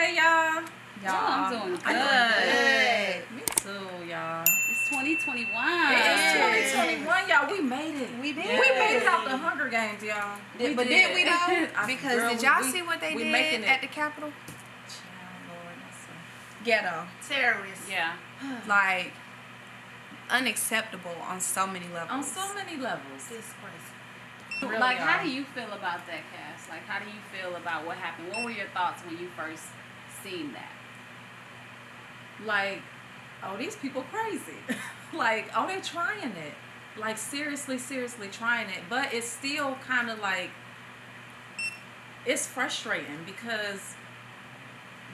day, y'all. I'm doing good. Me too, y'all. It's 2021. It's 2021, y'all. We made it. We did. We made it out the Hunger Games, y'all. Did we though? Because girl, did y'all we- see what they we did making it. at the Capitol? Child, Lord, that's Ghetto. Terrorists. Yeah. Like, unacceptable on so many levels. on so many levels. Disgrace. Really, Like, how y'all. do you feel about that, Cass? Like, how do you feel about what happened? What were your thoughts when you first seen that? Like, oh, these people crazy. Like, oh, they trying it. Like, seriously trying it. But it's still kind of like, it's frustrating because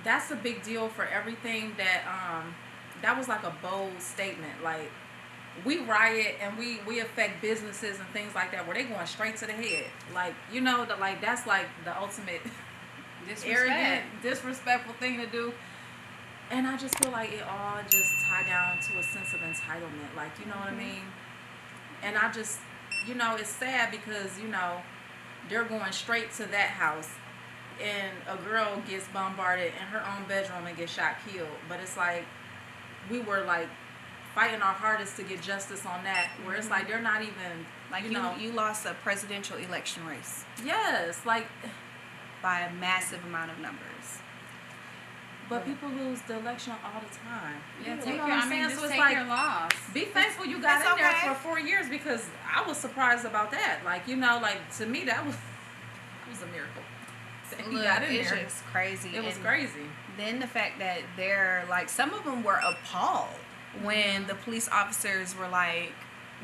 that's a big deal for everything that was like a bold statement. Like, we riot and we affect businesses and things like that where they going straight to the head. Like, you know, that's like the ultimate arrogant, disrespectful thing to do. And I just feel like it all just tie down to a sense of entitlement. Like, you know what I mean? And I just, you know, it's sad because, you know, they're going straight to that house and a girl gets bombarded in her own bedroom and gets shot, killed. But it's like, we were like fighting our hardest to get justice on that, where it's like they're not even, Like, you lost a presidential election race yes, like, by a massive amount of numbers. but people lose the election all the time. Yeah, You take know your, what I I'm mean, saying? just So it's take like, your loss. be thankful you got It's in there okay. for 4 years, because I was surprised about that. Like, you know, like, to me, that was a miracle. That he Look, got in it's there. just crazy. It was And crazy. then the fact that they're like, some of them were appalled when the police officers were like,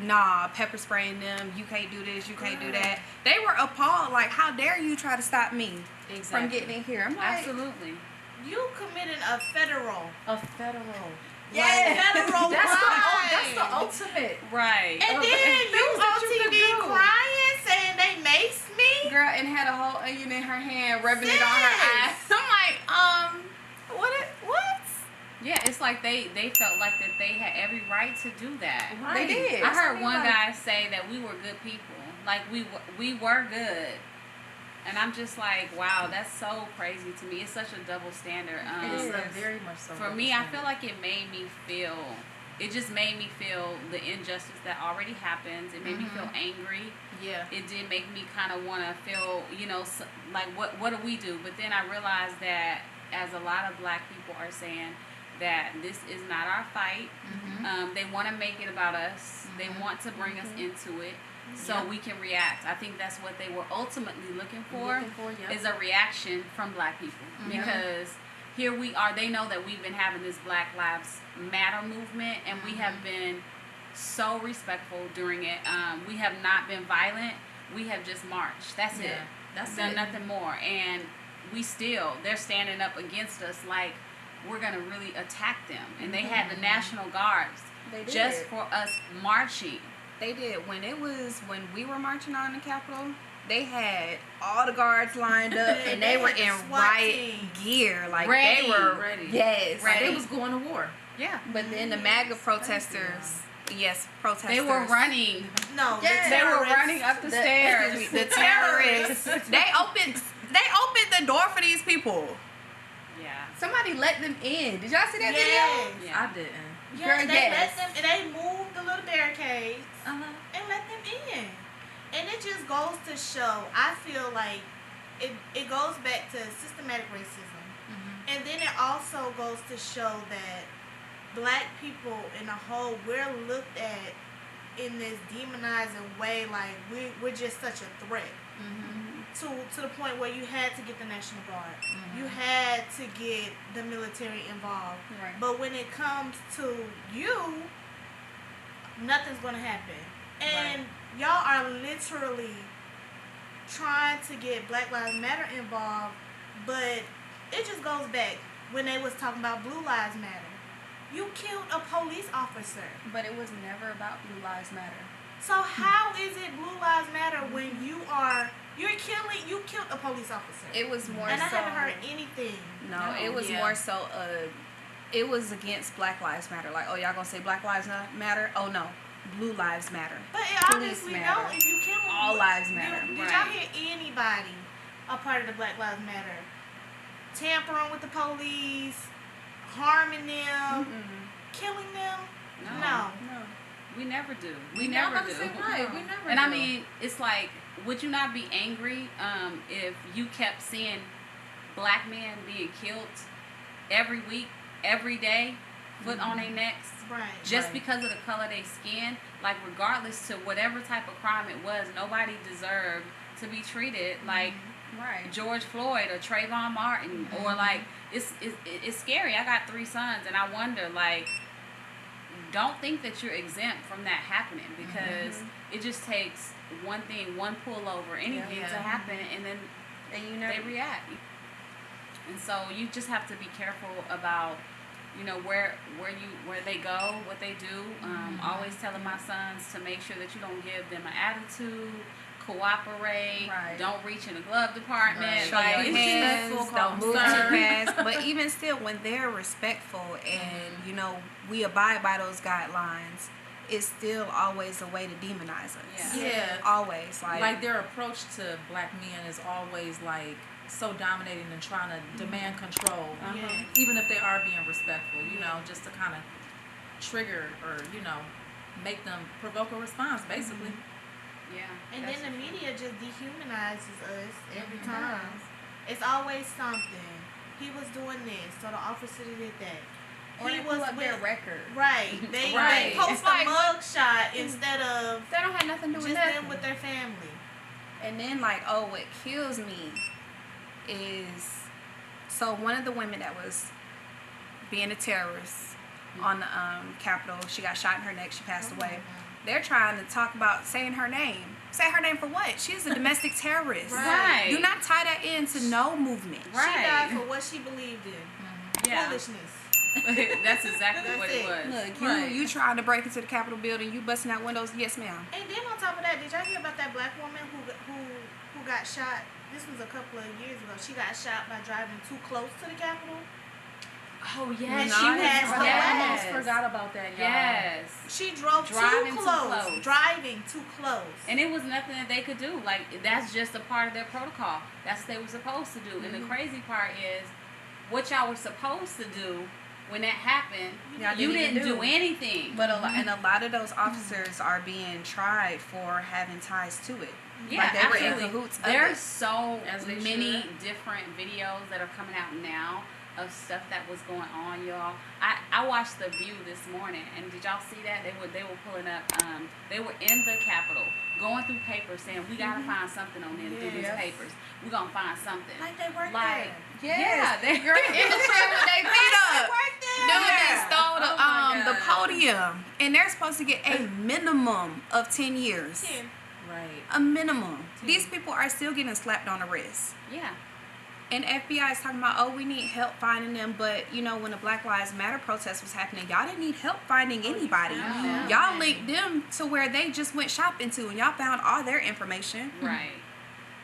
nah, pepper spraying them, you can't do this, you can't do that. They were appalled, like, how dare you try to stop me from getting in here? I'm like, Absolutely. You committed a federal. A federal. yeah. Federal That's the crime. ultimate. Right. And then things you that on you could TV do. crying, saying they maced me. Girl, and had a whole onion in her hand, rubbing it on her eyes. Sis. I'm like, what? Yeah, it's like they felt like that they had every right to do that. Right. They did. I That's heard what one like- guy say that we were good people. Like, we were good. And I'm just like, wow, that's so crazy to me. It's such a double standard. It is a very much so. For me, I feel like it just made me feel the injustice that already happens. It made me feel angry. Yeah. It did make me kind of want to feel, you know, like, what do we do? But then I realized that, as a lot of black people are saying, that this is not our fight. They want to make it about us. They want to bring us into it so we can react. I think that's what they were ultimately looking for, is a reaction from black people. Because here we are. They know that we've been having this Black Lives Matter movement, and we have been so respectful during it. We have not been violent. We have just marched. That's it. That's Done it. nothing more. And they're standing up against us like we're going to really attack them. And they had the National Guards They did. just for us marching. They did. When we were marching on the Capitol, they had all the guards lined up and they were had the in SWAT riot team. gear. Like, Ready. they were Ready. Yes. Like, Ready. they was going to war. Yeah. But then the MAGA protesters, protesters. They were running. No, Yes. the They were terrorists. running up the stairs. Excuse me, the terrorists. they opened the door for these people. Yeah. Somebody let them in. Did y'all see that Yes. video? Yeah. I didn't. Yeah, Girl, they yes. let them. They moved the little barricades Uh-huh. and let them in, and it just goes to show. I feel like it goes back to systematic racism, and then it also goes to show that black people in a whole, we're looked at in this demonizing way, like we're just such a threat. To the point where you had to get the National Guard, you had to get the military involved. Right. But when it comes to you, nothing's gonna happen. And y'all are literally trying to get Black Lives Matter involved, but it just goes back when they was talking about Blue Lives Matter. You killed a police officer. But it was never about Blue Lives Matter. So how is it Blue Lives Matter when you killed a police officer? It was more and I so. haven't heard anything. No, it was more so. It was against Black Lives Matter. Like, oh, y'all gonna say Black Lives Matter? Oh no, Blue Lives Matter. But it Police obviously matter. don't. If you kill All lives matter. Did y'all Right. hear anybody a part of the Black Lives Matter tampering with the police, harming them, killing them. No. We never do. We Yeah, I'm never about to do. say, right, we never And do. I mean, it's like, would you not be angry if you kept seeing black men being killed every week, every day, foot on their necks, Right. just Right. because of the color of their skin? Like, regardless to whatever type of crime it was, nobody deserved to be treated like Right. George Floyd or Trayvon Martin, or like, it's scary. I got 3 sons, and I wonder, like, don't think that you're exempt from that happening, because it just takes one thing, one pullover, anything Yeah. to happen, and then And you know, they react. And so you just have to be careful about, you know, where they go, what they do. Always telling my sons to make sure that you don't give them an attitude, cooperate, Right. don't reach in the glove department. Right. show Like, your it's hands, just, don't move too sir. fast. But even still, when they're respectful and you know we abide by those guidelines, it's still always a way to demonize us. Yeah. Always Like their approach to black men is always like so dominating and trying to demand control, Yeah. even if they are being respectful, you know, just to kind of trigger or, you know, make them provoke a response, basically. yeah. And that's then the for sure. media just dehumanizes us every time. It's always something. He was doing this, so the officer did that. Or he they was pull up their with- record. Right. They Right. post It's a like- mugshot instead of They don't have nothing to do just with them nothing. with their family. And then like, oh, what kills me is, so one of the women that was being a terrorist on the Capitol, she got shot in her neck, she passed away. They're trying to talk about saying her name. Say her name for what? She's a domestic terrorist. Right. Do not tie that into no movement. She died Right. for what she believed in. Yeah. Foolishness. That's exactly That's what it. it was. Look, Right. you trying to break into the Capitol building, you busting out windows, yes ma'am. And then on top of that, did y'all hear about that black woman who got shot? This was a couple of years ago. She got shot by driving too close to the Capitol. Oh, And yes. she passed I away. almost forgot about that, y'all. Yes. She drove Driving too too close. close. Driving too close. And it was nothing that they could do. Like, that's just a part of their protocol. That's what they were supposed to do. And the crazy part is, what y'all were supposed to do when that happened, Y'all you didn't didn't even do do it. anything. But a lot of those officers are being tried for having ties to it. Yeah, Like they were in absolutely. cahoots of There's it. so As they many should. different videos that are coming out now of stuff that was going on, y'all. I watched The View this morning, and did y'all see that? They were pulling up. They were in the Capitol, going through papers, saying we gotta find something on them through these Yes. papers. We're gonna find something. Like they work Like, there. yeah, they Girl, in the chair with their feet up. Work there. Dude, Yeah. they stole the Oh my the God. podium, and they're supposed to get a minimum of 10 years. Yeah. Right. A minimum. These people are still getting slapped on the wrist. yeah. And FBI is talking about, oh, we need help finding them. But, you know, when the Black Lives Matter protest was happening, y'all didn't need help finding anybody. found them. Y'all linked them to where they just went shopping to, and y'all found all their information. Right.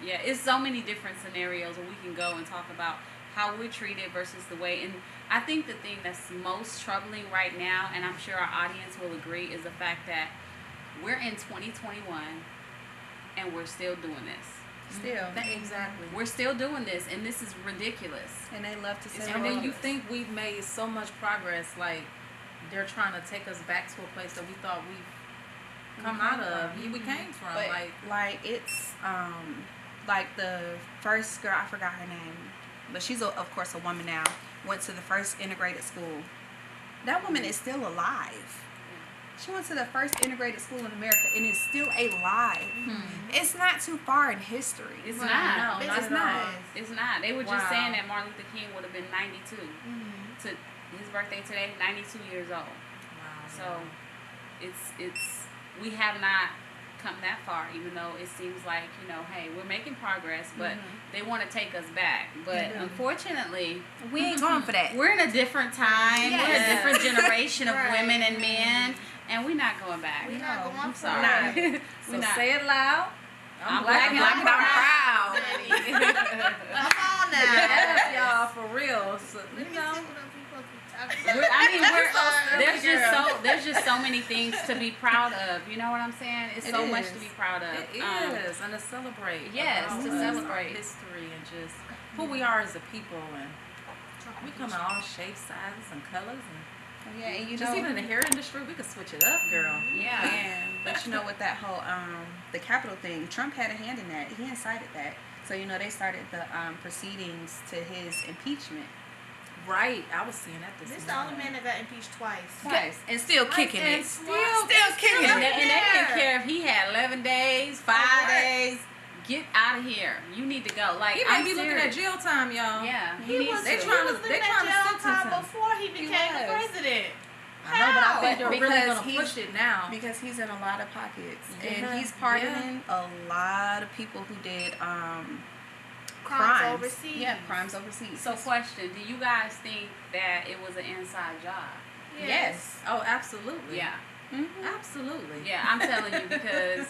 Yeah, it's so many different scenarios where we can go and talk about how we're treated versus the way. And I think the thing that's most troubling right now, and I'm sure our audience will agree, is the fact that we're in 2021 and we're still doing this. Still. Exactly. We're still doing this, and this is ridiculous. And they love to say, And then you think we've made so much progress, like they're trying to take us back to a place that we thought we've come out of, we came from. But Like, it's like the first girl, I forgot her name, but she's of course a woman now, went to the first integrated school. That woman is still alive. She went to the first integrated school in America and is still alive. It's not too far in history. It's Right. not. No, it's not at not. all. It's not. They were just Wow. saying that Martin Luther King would have been 92 to his birthday today, 92 years old. wow. So it's we have not come that far, even though it seems like, you know, hey, we're making progress, but they want to take us back. But unfortunately, We ain't going for that. we're in a different time. We're a Yes. different generation of Right. women and men, and we're not going back. We're not going I'm for sorry. it. We're So not. say it loud. I'm black and I'm proud. Come on now. Yes, y'all, for real. So, Let me see what I'm supposed to be talking about. I mean, Silly girl. there's just so many things to be proud of. You know what I'm saying? It's so much to be proud of. It is, and to celebrate. Yes, about to us, celebrate. our history and just who we are as a people, and we come in all shapes, sizes, and colors, and Yeah, and you just know, even in the hair industry, we could switch it up, girl. Yeah. but you know, with that whole the Capitol thing, Trump had a hand in that. He incited that. So you know, they started the proceedings to his impeachment. Right, I was seeing that this This the only morning. man that got impeached twice. And still kicking and it. still kicking And it. they didn't care if he had 11 days, 5 days. Get out of here. You need to go. Like, He may I'm be looking at jail time, y'all. Yeah, He was They he trying was to- looking they at trying to jail sentence time him. before he became the was. president. I know, but I think they're Because really going to he's- push it now. Because he's in a lot of pockets. Yeah, And he's pardoning a lot of people who did Crimes overseas. Yeah, crimes overseas. So, question: do you guys think that it was an inside job? yes. Oh, absolutely. Yeah, Absolutely. yeah. I'm telling you because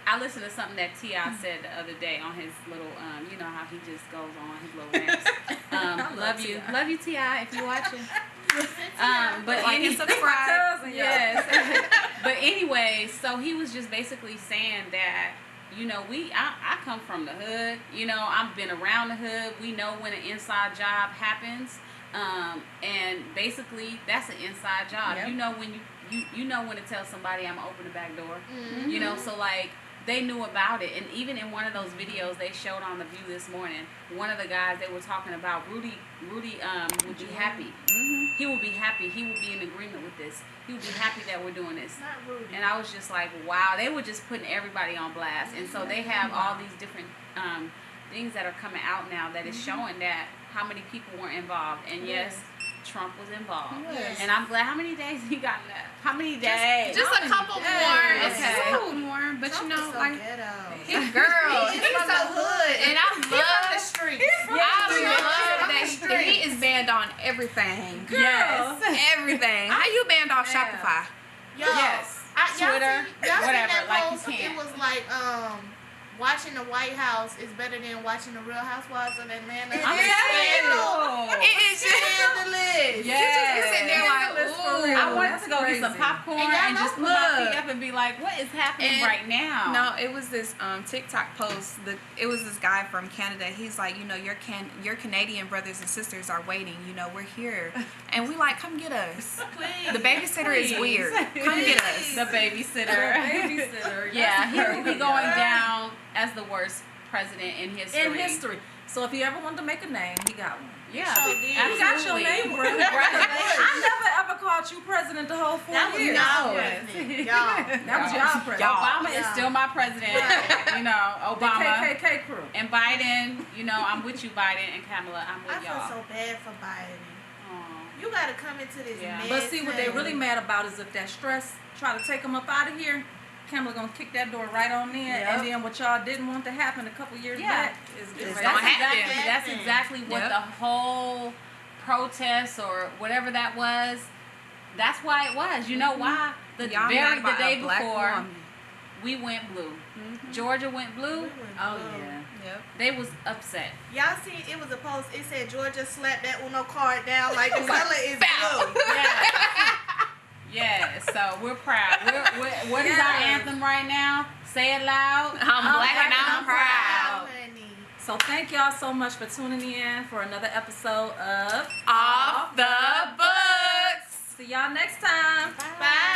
I listened to something that T.I. said the other day on his little, you know how he just goes on his little rants. love T.I. Love you, T.I. If you're watching. But Like and subscribe. Cousin, Yes. But anyway, so he was just basically saying that, you know, I come from the hood. You know, I've been around the hood. We know when an inside job happens. And basically that's an inside job. Yep. You know when you know when to tell somebody I'm gonna open the back door. Mm-hmm. You know, so like they knew about it. And even in one of those videos they showed on The View this morning, one of the guys, they were talking about Rudy would be happy. He will be happy. He will be in agreement with this. He would be happy that we're doing this. Not Rudy. And I was just like, wow, they were just putting everybody on blast. And so they have all these different things that are coming out now that is showing that how many people were involved. And yes, Trump was involved. Yes. And I'm glad. How many days he got left? How many days? Just a couple more. Okay. Just a couple more. But Trump you know, is so like, ghetto. girl, He's he's from the hood. And I He's from the love, streets. I love From the that streets. he is banned on everything. Yes. Everything. How you banned off Yeah. Shopify? Yo, Yes. y'all Twitter, y'all whatever, seen that like you post? can't. It was like watching the White House is better than watching the Real Housewives of Atlanta. It I'm is. scandal. It is just Scandalous. Yes. You sitting there like, ooh. I wanted That's to go get some crazy. popcorn And y'all and just put know- my look. feet up and be like, what is happening And- right now? No, it was this TikTok post. It was this guy from Canada. He's like, you know, your Canadian brothers and sisters are waiting. You know, we're here, and we like, come get us. Please. The babysitter is Please. weird. Come get us. The babysitter. Babysitter. Yeah, he That's will be crazy. going down as the worst president in history. In history. So if you ever wanted to make a name, he got one. Yeah, Sure did. He got your absolutely. name, bro. I never ever called you president the whole 4 That was years. y'all Yes. president. Y'all. That was y'all president. Obama is Yeah. still my president. You know, The Obama. KKK crew. And Biden, you know, I'm with you, Biden, and Kamala, I'm I with feel y'all. so bad for Biden. Aw. You gotta come into this Yeah. mess. But see, what they really mad about is if that stress try to take them up out of here, Kamala gonna kick that door right on in, Yep. and then what y'all didn't want to happen a couple years Yeah. back is It's ready. gonna That's happen. exactly what Yep. the whole protest or whatever that was. That's why it was. You know why? The Y'all mad the about day a black before, woman. we went blue. Mhm. Georgia went We blue. went Oh blue. yeah. Yep. They was upset. Y'all see, it was a post. It said Georgia slapped that Uno card down like the color is Foul. blue. Yeah, so we're proud. What is our Yes. anthem right now? Say it loud. I'm black and I'm proud. Honey. So thank y'all so much for tuning in for another episode of Off the books. See y'all next time. Bye.